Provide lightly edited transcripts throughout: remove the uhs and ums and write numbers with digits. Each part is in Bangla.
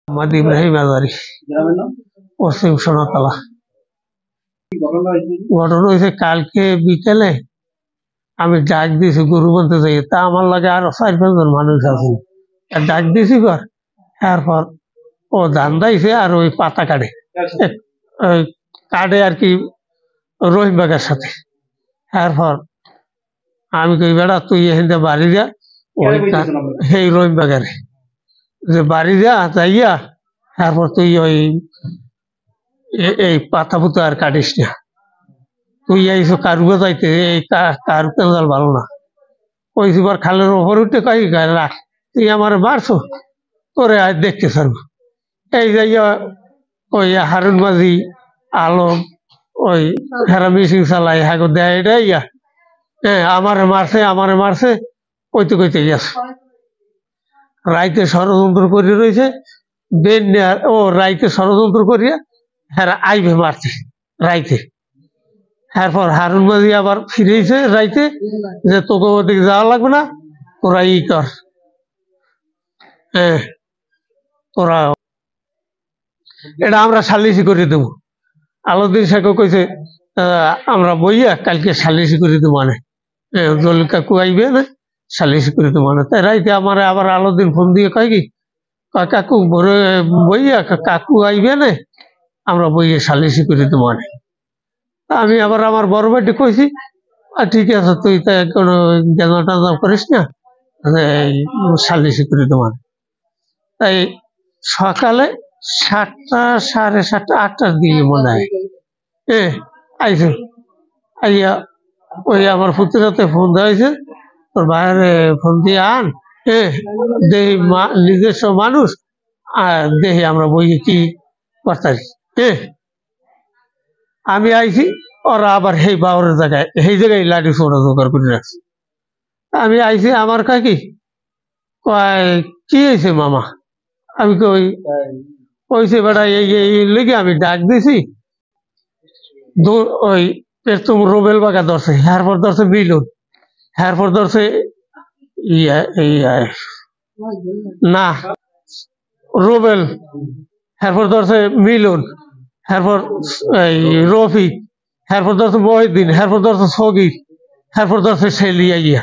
মোহাম্মদ ইব্রাহিম আজারি, পশ্চিম সোনাতলা। ঘটনা হয়েছে কালকে বিকেলে আমি ডাক দিয়েছি গরু বানতে যাই, তা আমার লাগে আরো 4-5 জন মানুষ আছে। ডাক দিয়েছি ঘর, তারপর ও ধান দাইছে আর ওই পাতা কাটে ওই কাটে আর কি রহিম বাগের সাথে। তারপর আমি কই বেড়া তুই এখানে বাড়ি যা, ওই সেই রহিম বাগের যে বাড়ি যা যাইয়া তারপর তুই ওই এই পাতা পুতা আর কাটিস না, তুই আইসো কারুকে যাইতে, এই কারু কেঞ্জাল ভালো না। ওই সুবার খালের ওপর উঠে কই রাখ, তুই আমার মারছো, তোরে আজ দেখতে ছাড়বো। এই যাইয়া ওই হারুন মাঝি, আলম, ওই হেরা মিশিং চালাই হাগো দেয় এটা ইয়া, হ্যাঁ আমারে মারছে কইতে কইতে গেছে। রাইতে ষড়যন্ত্র করে রয়েছে ও রাইতে ষড়যন্ত্র করিয়া হেরা আইবে মারছে রাইতে। তারপর হারুন মাঝি আবার ফিরেছে রাইতে যে তোকে ওদিকে যাওয়া লাগবে না, তোরা ই কর, হ্যাঁ তোরা এটা আমরা সালিশি করে দেবো। আলাউদ্দিন শেখও কইছে আমরা বইয়া কালকে সালিশি করে দেবো, মানে জলিল কাকু আইবে না, সালিশি করে দেবো। মানে তাই রাইতে আমার আবার আলাউদ্দিন ফোন দিয়ে কয় কি কাকু বইয়া কাকু আইবে না, আমরা বইয়ে সালিশি করে দেবো। মানে আমি আবার আমার বড় ভাইটি কইছি ঠিক আছে তুই তো কোনো গেঁজা টাজা করিস না, সালিশি করে দেবো। তাই সকালে 7টা, 7:30, 8টার দিকে মনে হয় আইসো, আইয়া ওই আমার পুত্রাতে ফোন দিয়েছে, তোর বাইরে ফোন দিয়ে আন, দেহি নিজস্ব মানুষ আর দেহি আমরা বইয়ে কি করতারি। আমি আইছি, ওরা আবার সেই বাউরের জায়গায় সেই জায়গায় লাঠি ছোড়া জোগাড় করে রাখছে। আমি আইছি, আমার কাকি কয় কি হয়েছে মামা, আমি কই কইছে বেটা এই লেগে আমি ডাক দিছি, ওই প্রথম রুবেল বাগা ধরছে, এরপর ধরছে মিলন, এরপর ধরছে না রুবেল, এরপর ধরছে মিলন, এরপর এই রফিক, এরপর ধরছে মহিউদ্দিন, এরপর ধরছে সগির, এরপর ধরছে সেলিয়া গিয়া।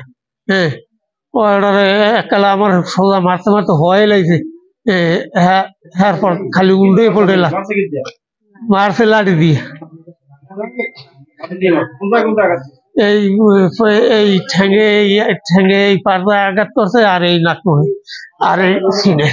এককালে আমার সোজা মারতে মারতে হয়ে লাগছে, এরপর খালি উল্টে পল্টে মারছে লাঠি দিয়ে। এই ঠেঙে এই পাড়া আঘাত করছে আর এই নাক আর এই সিনে।